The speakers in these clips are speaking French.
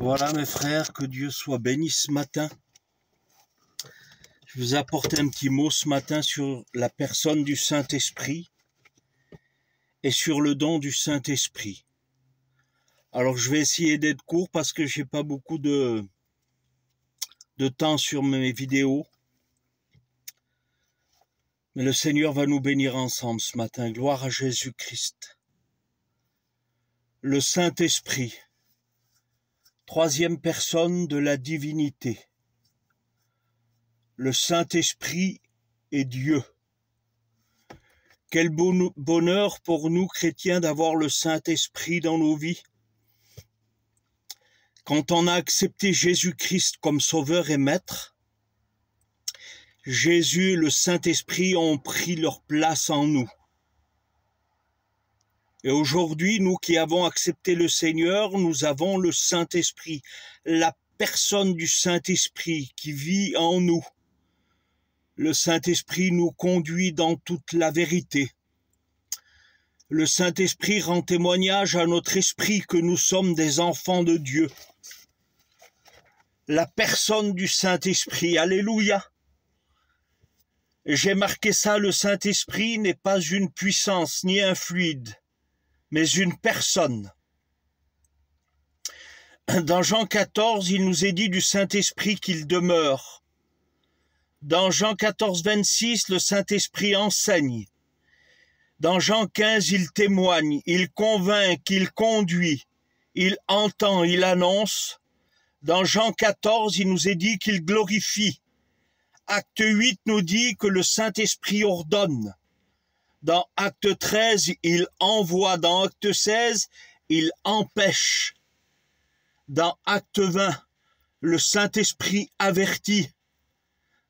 Voilà mes frères, que Dieu soit béni ce matin. Je vous apporte un petit mot ce matin sur la personne du Saint-Esprit et sur le don du Saint-Esprit. Alors je vais essayer d'être court parce que j'ai pas beaucoup de temps sur mes vidéos. Mais le Seigneur va nous bénir ensemble ce matin. Gloire à Jésus-Christ. Le Saint-Esprit, troisième personne de la divinité. Le Saint-Esprit est Dieu. Quel bonheur pour nous chrétiens d'avoir le Saint-Esprit dans nos vies. Quand on a accepté Jésus-Christ comme sauveur et maître, Jésus et le Saint-Esprit ont pris leur place en nous. Et aujourd'hui, nous qui avons accepté le Seigneur, nous avons le Saint-Esprit, la personne du Saint-Esprit qui vit en nous. Le Saint-Esprit nous conduit dans toute la vérité. Le Saint-Esprit rend témoignage à notre esprit que nous sommes des enfants de Dieu. La personne du Saint-Esprit, alléluia. J'ai marqué ça, le Saint-Esprit n'est pas une puissance ni un fluide, mais une personne. Dans Jean 14, il nous est dit du Saint-Esprit qu'il demeure. Dans Jean 14, 26, le Saint-Esprit enseigne. Dans Jean 15, il témoigne, il convainc, il conduit, il entend, il annonce. Dans Jean 14, il nous est dit qu'il glorifie. Acte 8 nous dit que le Saint-Esprit ordonne. Dans Acte 13, il envoie. Dans Acte 16, il empêche. Dans Acte 20, le Saint-Esprit avertit.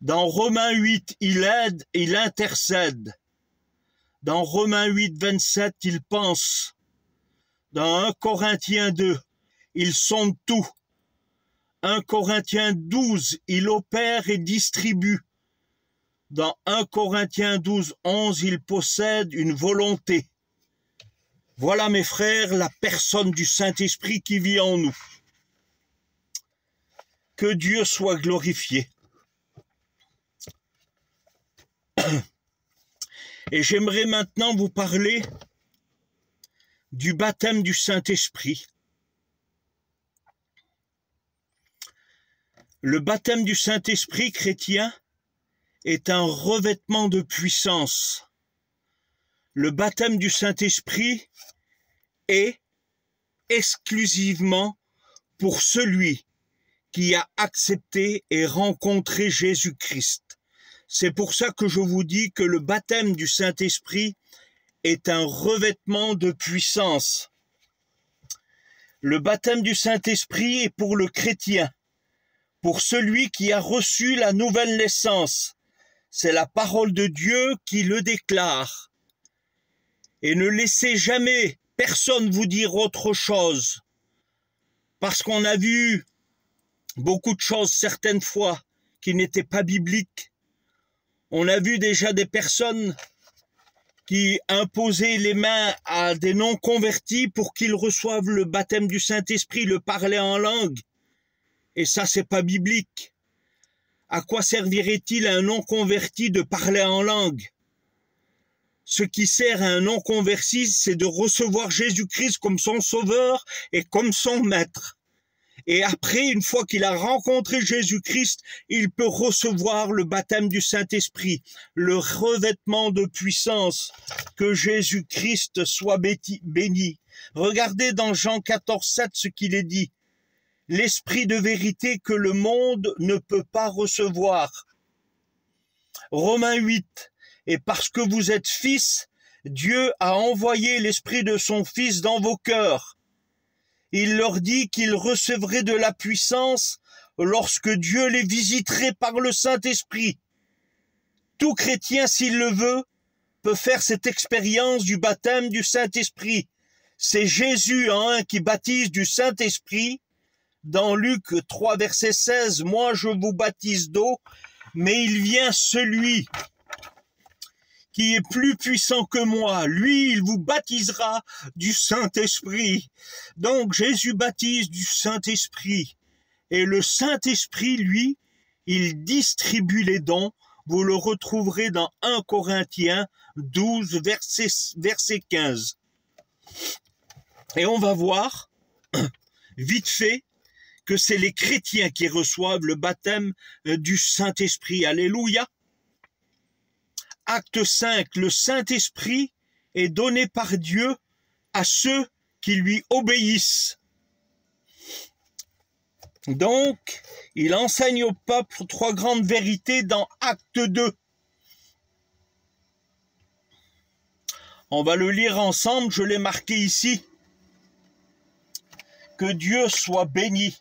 Dans Romains 8, il aide, il intercède. Dans Romains 8, 27, il pense. Dans 1 Corinthiens 2, il sonde tout. 1 Corinthiens 12, il opère et distribue. Dans 1 Corinthiens 12, 11, il possède une volonté. Voilà mes frères, la personne du Saint-Esprit qui vit en nous. Que Dieu soit glorifié. Et j'aimerais maintenant vous parler du baptême du Saint-Esprit. Le baptême du Saint-Esprit chrétien est un revêtement de puissance. Le baptême du Saint-Esprit est exclusivement pour celui qui a accepté et rencontré Jésus-Christ. C'est pour ça que je vous dis que le baptême du Saint-Esprit est un revêtement de puissance. Le baptême du Saint-Esprit est pour le chrétien, pour celui qui a reçu la nouvelle naissance. C'est la parole de Dieu qui le déclare. Et ne laissez jamais personne vous dire autre chose, parce qu'on a vu beaucoup de choses certaines fois qui n'étaient pas bibliques. On a vu déjà des personnes qui imposaient les mains à des non-convertis pour qu'ils reçoivent le baptême du Saint-Esprit, le parler en langue. Et ça, c'est pas biblique. À quoi servirait-il à un non-converti de parler en langue? Ce qui sert à un non-converti, c'est de recevoir Jésus-Christ comme son sauveur et comme son maître. Et après, une fois qu'il a rencontré Jésus-Christ, il peut recevoir le baptême du Saint-Esprit, le revêtement de puissance. Que Jésus-Christ soit béni. Regardez dans Jean 14, 7 ce qu'il est dit. L'esprit de vérité que le monde ne peut pas recevoir. Romains 8. Et parce que vous êtes fils, Dieu a envoyé l'esprit de son Fils dans vos cœurs. Il leur dit qu'ils recevraient de la puissance lorsque Dieu les visiterait par le Saint-Esprit. Tout chrétien, s'il le veut, peut faire cette expérience du baptême du Saint-Esprit. C'est Jésus qui baptise du Saint-Esprit. Dans Luc 3, verset 16, « Moi je vous baptise d'eau, mais il vient celui qui est plus puissant que moi. Lui, il vous baptisera du Saint-Esprit. Donc Jésus baptise du Saint-Esprit. Et le Saint-Esprit, lui, il distribue les dons. Vous le retrouverez dans 1 Corinthiens 12, verset 15. Et on va voir, vite fait, que c'est les chrétiens qui reçoivent le baptême du Saint-Esprit. Alléluia. Acte 5, le Saint-Esprit est donné par Dieu à ceux qui lui obéissent. Donc, il enseigne au peuple 3 grandes vérités dans Acte 2. On va le lire ensemble, je l'ai marqué ici. Que Dieu soit béni.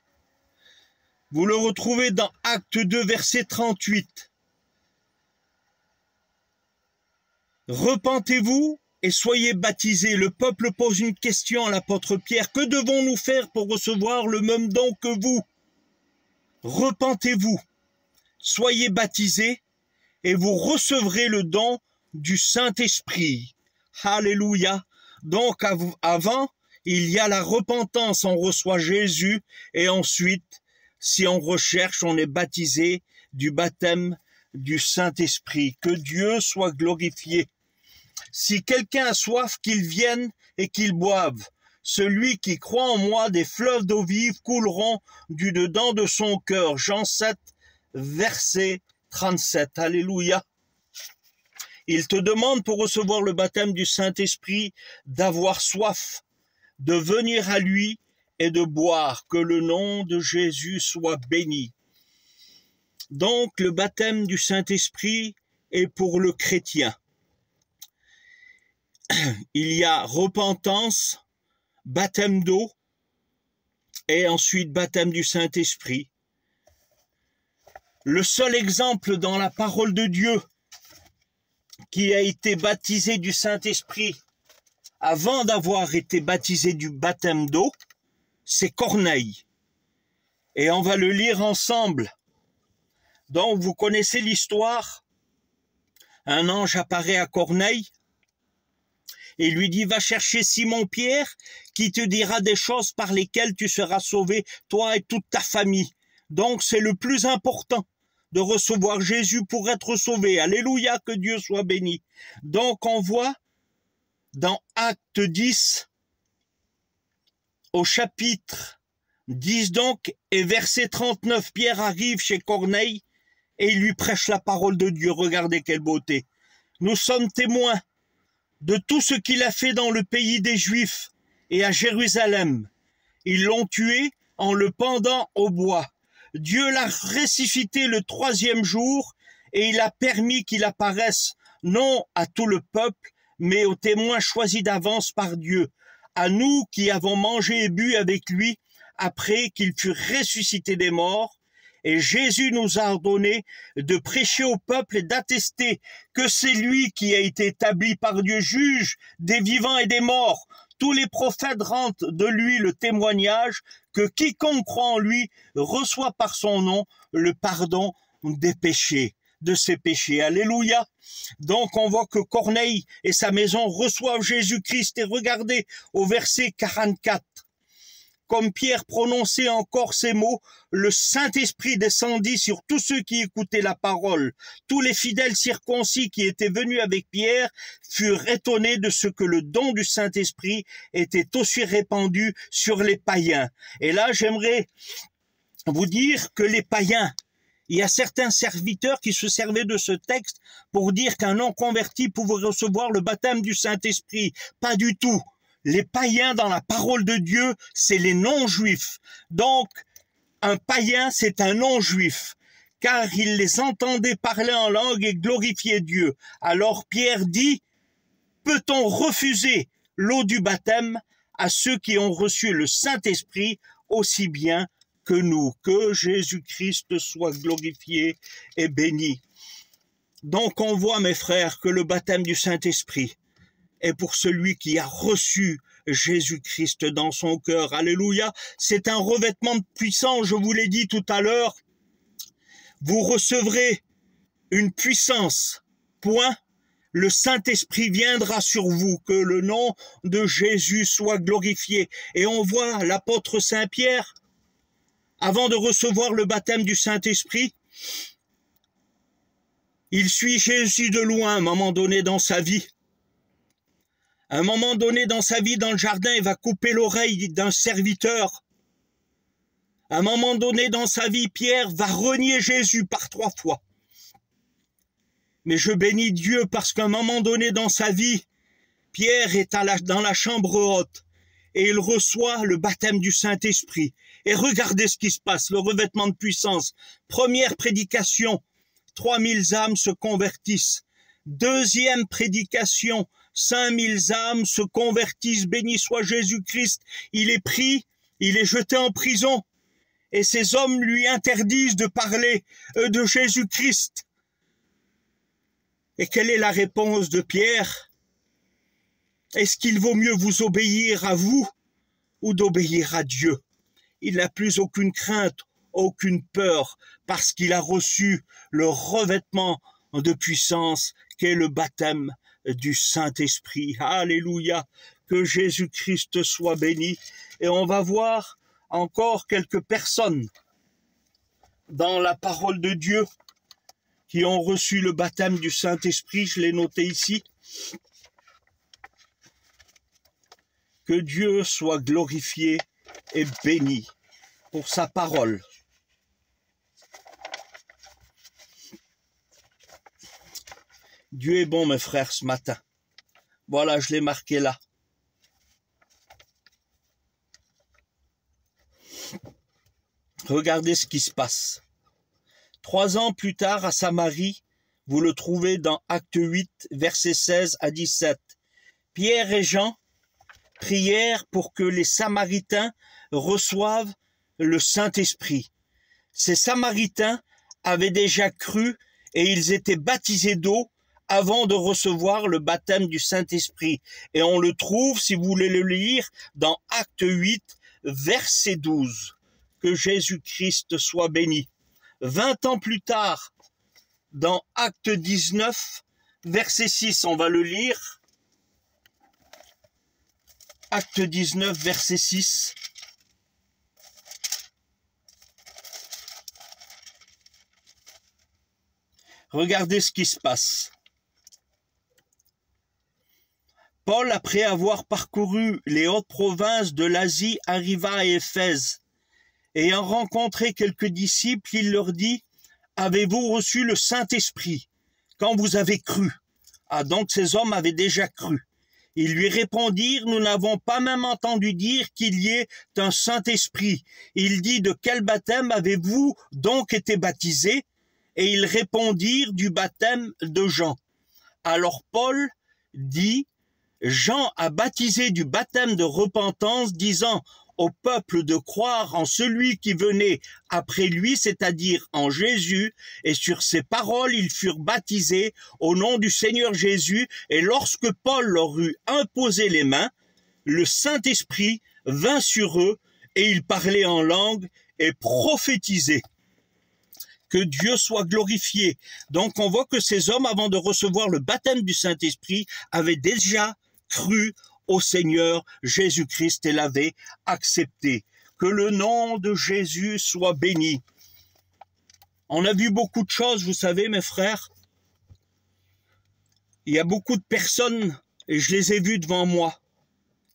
Vous le retrouvez dans Acte 2, verset 38. Repentez-vous et soyez baptisés. Le peuple pose une question à l'apôtre Pierre. Que devons-nous faire pour recevoir le même don que vous? Repentez-vous, soyez baptisés et vous recevrez le don du Saint-Esprit. Alléluia. Donc avant, il y a la repentance, on reçoit Jésus et ensuite, si on recherche, on est baptisé du baptême du Saint-Esprit. Que Dieu soit glorifié. Si quelqu'un a soif, qu'il vienne et qu'il boive. Celui qui croit en moi, des fleuves d'eau vive couleront du dedans de son cœur. Jean 7, verset 37. Alléluia. Il te demande pour recevoir le baptême du Saint-Esprit d'avoir soif, de venir à lui et de boire. Que le nom de Jésus soit béni. Donc le baptême du Saint-Esprit est pour le chrétien. Il y a repentance, baptême d'eau et ensuite baptême du Saint-Esprit. Le seul exemple dans la parole de Dieu qui a été baptisé du Saint-Esprit avant d'avoir été baptisé du baptême d'eau, c'est Corneille. Et on va le lire ensemble. Donc vous connaissez l'histoire. Un ange apparaît à Corneille et lui dit, va chercher Simon-Pierre qui te dira des choses par lesquelles tu seras sauvé, toi et toute ta famille. Donc c'est le plus important de recevoir Jésus pour être sauvé. Alléluia, que Dieu soit béni. Donc on voit dans Acte 10, au chapitre 10 donc, et verset 39, Pierre arrive chez Corneille et il lui prêche la parole de Dieu. Regardez quelle beauté. Nous sommes témoins de tout ce qu'il a fait dans le pays des Juifs et à Jérusalem. Ils l'ont tué en le pendant au bois. Dieu l'a ressuscité le 3e jour et il a permis qu'il apparaisse non à tout le peuple, mais aux témoins choisis d'avance par Dieu, à nous qui avons mangé et bu avec lui après qu'il fut ressuscité des morts. Et Jésus nous a ordonné de prêcher au peuple et d'attester que c'est lui qui a été établi par Dieu juge des vivants et des morts. Tous les prophètes rendent de lui le témoignage que quiconque croit en lui reçoit par son nom le pardon des péchés, de ses péchés. Alléluia. Donc on voit que Corneille et sa maison reçoivent Jésus-Christ. Et regardez au verset 44. Comme Pierre prononçait encore ces mots, le Saint-Esprit descendit sur tous ceux qui écoutaient la parole. Tous les fidèles circoncis qui étaient venus avec Pierre furent étonnés de ce que le don du Saint-Esprit était aussi répandu sur les païens. Et là, j'aimerais vous dire que les païens, il y a certains serviteurs qui se servaient de ce texte pour dire qu'un non-converti pouvait recevoir le baptême du Saint-Esprit. Pas du tout. Les païens dans la parole de Dieu, c'est les non-juifs. Donc, un païen, c'est un non-juif, car il les entendait parler en langue et glorifier Dieu. Alors Pierre dit, peut-on refuser l'eau du baptême à ceux qui ont reçu le Saint-Esprit aussi bien que nous? Que Jésus-Christ soit glorifié et béni. Donc on voit, mes frères, que le baptême du Saint-Esprit est pour celui qui a reçu Jésus-Christ dans son cœur. Alléluia. C'est un revêtement de puissance, je vous l'ai dit tout à l'heure. Vous recevrez une puissance, point. le Saint-Esprit viendra sur vous, que le nom de Jésus soit glorifié. Et on voit l'apôtre Saint-Pierre, avant de recevoir le baptême du Saint-Esprit, il suit Jésus de loin à un moment donné dans sa vie. À un moment donné dans sa vie, dans le jardin, il va couper l'oreille d'un serviteur. À un moment donné dans sa vie, Pierre va renier Jésus par 3 fois. Mais je bénis Dieu parce qu'à un moment donné dans sa vie, Pierre est dans la chambre haute et il reçoit le baptême du Saint-Esprit. Et regardez ce qui se passe, le revêtement de puissance. Première prédication, 3000 âmes se convertissent. Deuxième prédication, 5000 âmes se convertissent. Béni soit Jésus-Christ. Il est pris, il est jeté en prison. Et ces hommes lui interdisent de parler de Jésus-Christ. Et quelle est la réponse de Pierre? Est-ce qu'il vaut mieux vous obéir à vous ou d'obéir à Dieu? Il n'a plus aucune crainte, aucune peur, parce qu'il a reçu le revêtement de puissance qu'est le baptême du Saint-Esprit. Alléluia, que Jésus-Christ soit béni. Et on va voir encore quelques personnes dans la parole de Dieu qui ont reçu le baptême du Saint-Esprit, je l'ai noté ici. Que Dieu soit glorifié et béni pour sa parole. Dieu est bon, mes frères, ce matin. Voilà, je l'ai marqué là. Regardez ce qui se passe. 3 ans plus tard, à Samarie, vous le trouvez dans Acte 8, versets 16 à 17. Pierre et Jean prièrent pour que les Samaritains reçoivent le Saint-Esprit. Ces Samaritains avaient déjà cru et ils étaient baptisés d'eau avant de recevoir le baptême du Saint-Esprit. Et on le trouve, si vous voulez le lire, dans Acte 8, verset 12. Que Jésus-Christ soit béni. 20 ans plus tard, dans Acte 19, verset 6, on va le lire. Acte 19, verset 6. Regardez ce qui se passe. Paul, après avoir parcouru les hautes provinces de l'Asie, arriva à Éphèse. Ayant rencontré quelques disciples, il leur dit, « Avez-vous reçu le Saint-Esprit quand vous avez cru ?» Ah, donc ces hommes avaient déjà cru. Ils lui répondirent, « Nous n'avons pas même entendu dire qu'il y ait un Saint-Esprit. » Il dit, « De quel baptême avez-vous donc été baptisés ?» Et ils répondirent, « Du baptême de Jean. » Alors Paul dit, « Jean a baptisé du baptême de repentance, disant, au peuple de croire en celui qui venait après lui, c'est-à-dire en Jésus, et sur ces paroles, ils furent baptisés au nom du Seigneur Jésus, et lorsque Paul leur eut imposé les mains, le Saint-Esprit vint sur eux, et ils parlaient en langue et prophétisaient. Que Dieu soit glorifié. Donc on voit que ces hommes, avant de recevoir le baptême du Saint-Esprit, avaient déjà cru au Seigneur Jésus-Christ et l'avait accepté. Que le nom de Jésus soit béni. On a vu beaucoup de choses, vous savez, mes frères. Il y a beaucoup de personnes, et je les ai vues devant moi.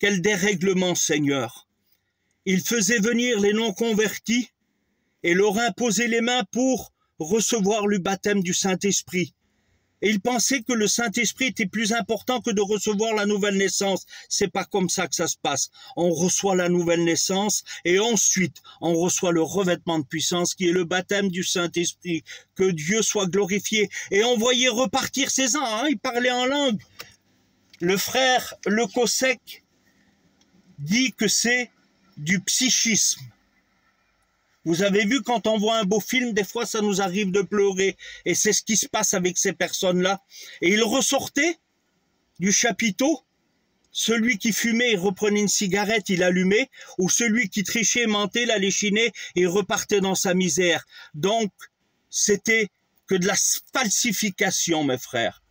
Quel dérèglement, Seigneur. Ils faisaient venir les non-convertis et leur imposaient les mains pour recevoir le baptême du Saint-Esprit. Et ils pensaient que le Saint-Esprit était plus important que de recevoir la nouvelle naissance. C'est pas comme ça que ça se passe. On reçoit la nouvelle naissance et ensuite on reçoit le revêtement de puissance qui est le baptême du Saint-Esprit. Que Dieu soit glorifié. Et on voyait repartir ces ans, ils parlaient en langue. Le frère Le Cossec dit que c'est du psychisme. Vous avez vu, quand on voit un beau film, des fois, ça nous arrive de pleurer. Et c'est ce qui se passe avec ces personnes-là. Et ils ressortaient du chapiteau. Celui qui fumait, il reprenait une cigarette, il allumait. Ou celui qui trichait, mentait, la léchinait, il repartait dans sa misère. Donc, c'était que de la falsification, mes frères.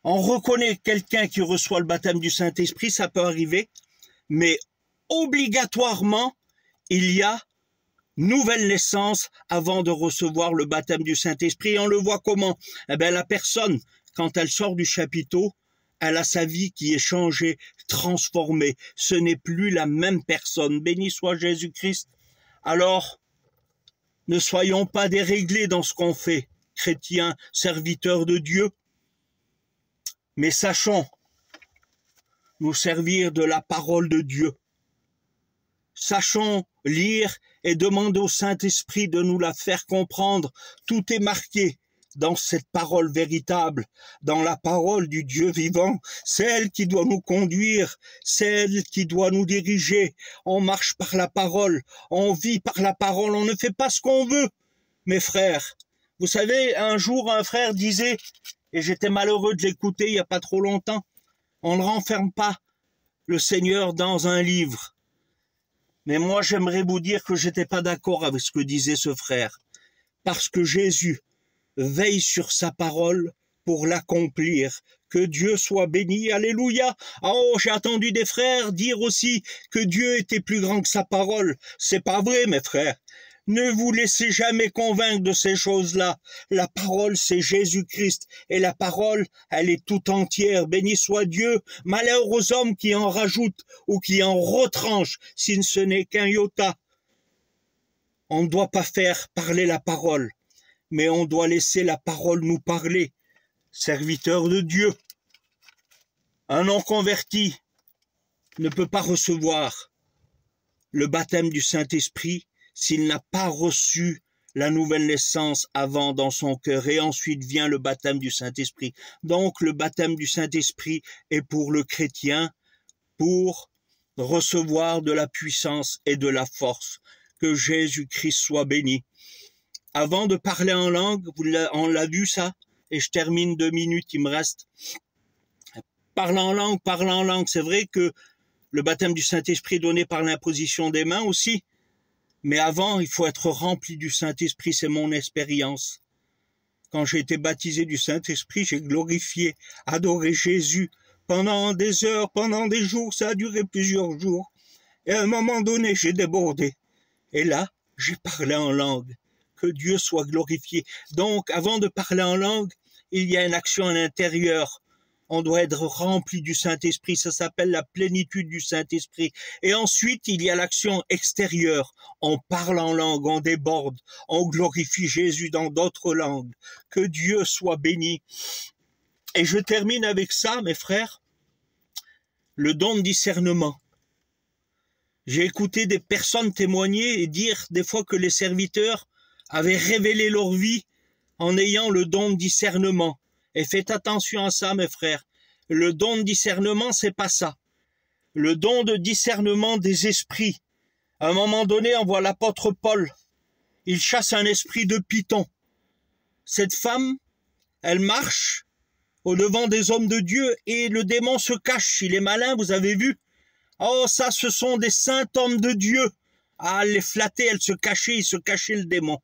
On reconnaît quelqu'un qui reçoit le baptême du Saint-Esprit, ça peut arriver, mais obligatoirement, il y a nouvelle naissance avant de recevoir le baptême du Saint-Esprit. Et on le voit comment? Eh bien, la personne, quand elle sort du chapiteau, elle a sa vie qui est changée, transformée. Ce n'est plus la même personne. Béni soit Jésus-Christ. Alors, ne soyons pas déréglés dans ce qu'on fait, chrétiens, serviteurs de Dieu, mais sachons nous servir de la parole de Dieu. Sachons lire et demander au Saint-Esprit de nous la faire comprendre. Tout est marqué dans cette parole véritable, dans la parole du Dieu vivant. C'est elle qui doit nous conduire, c'est elle qui doit nous diriger. On marche par la parole, on vit par la parole, on ne fait pas ce qu'on veut. Mes frères, vous savez, un jour un frère disait, et j'étais malheureux de l'écouter il n'y a pas trop longtemps, on ne renferme pas le Seigneur dans un livre. Mais moi, j'aimerais vous dire que j'étais pas d'accord avec ce que disait ce frère. Parce que Jésus veille sur sa parole pour l'accomplir. Que Dieu soit béni. Alléluia. Oh, j'ai entendu des frères dire aussi que Dieu était plus grand que sa parole. C'est pas vrai, mes frères. Ne vous laissez jamais convaincre de ces choses-là. La parole, c'est Jésus-Christ. Et la parole, elle est tout entière. Béni soit Dieu. Malheur aux hommes qui en rajoutent ou qui en retranchent, si ce n'est qu'un iota. On ne doit pas faire parler la parole, mais on doit laisser la parole nous parler. Serviteur de Dieu. Un non-converti ne peut pas recevoir le baptême du Saint-Esprit s'il n'a pas reçu la nouvelle naissance avant dans son cœur, et ensuite vient le baptême du Saint-Esprit. Donc le baptême du Saint-Esprit est pour le chrétien, pour recevoir de la puissance et de la force. Que Jésus-Christ soit béni. Avant de parler en langue, on l'a vu ça, et je termine 2 minutes, il me reste. Parler en langue, c'est vrai que le baptême du Saint-Esprit est donné par l'imposition des mains aussi, mais avant, il faut être rempli du Saint-Esprit, c'est mon expérience. Quand j'ai été baptisé du Saint-Esprit, j'ai glorifié, adoré Jésus pendant des heures, pendant des jours, ça a duré plusieurs jours. Et à un moment donné, j'ai débordé. Et là, j'ai parlé en langue. Que Dieu soit glorifié. Donc, avant de parler en langue, il y a une action à l'intérieur. On doit être rempli du Saint-Esprit, ça s'appelle la plénitude du Saint-Esprit. Et ensuite, il y a l'action extérieure. On parle en langue, on déborde, on glorifie Jésus dans d'autres langues. Que Dieu soit béni. Et je termine avec ça, mes frères, le don de discernement. J'ai écouté des personnes témoigner et dire des fois que les serviteurs avaient révélé leur vie en ayant le don de discernement. Et faites attention à ça, mes frères. Le don de discernement, c'est pas ça. Le don de discernement des esprits. À un moment donné, on voit l'apôtre Paul. Il chasse un esprit de python. Cette femme, elle marche au-devant des hommes de Dieu et le démon se cache. Il est malin, vous avez vu? Oh, ça, ce sont des saints hommes de Dieu. Ah, elle les flattait, elle se cachait, il se cachait le démon.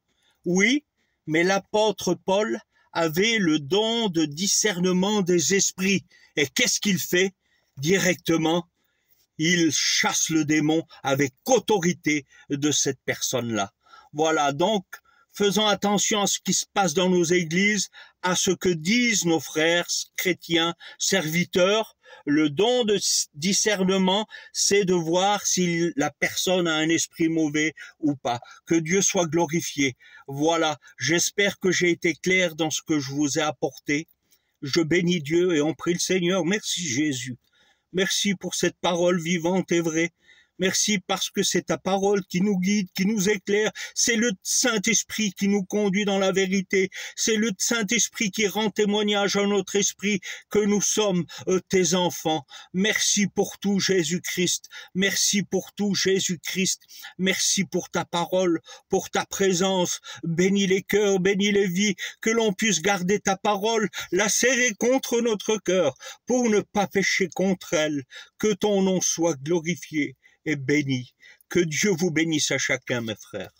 Oui, mais l'apôtre Paul avait le don de discernement des esprits. Et qu'est-ce qu'il fait? Directement, il chasse le démon avec autorité de cette personne-là. Voilà, donc, faisons attention à ce qui se passe dans nos églises, à ce que disent nos frères chrétiens, serviteurs. Le don de discernement, c'est de voir si la personne a un esprit mauvais ou pas. Que Dieu soit glorifié. Voilà, j'espère que j'ai été clair dans ce que je vous ai apporté. Je bénis Dieu et on prie le Seigneur. Merci Jésus. Merci pour cette parole vivante et vraie. Merci parce que c'est ta parole qui nous guide, qui nous éclaire. C'est le Saint-Esprit qui nous conduit dans la vérité. C'est le Saint-Esprit qui rend témoignage à notre esprit que nous sommes tes enfants. Merci pour tout, Jésus-Christ. Merci pour tout, Jésus-Christ. Merci pour ta parole, pour ta présence. Bénis les cœurs, bénis les vies, que l'on puisse garder ta parole, la serrer contre notre cœur, pour ne pas pécher contre elle. Que ton nom soit glorifié et béni. Que Dieu vous bénisse à chacun, mes frères.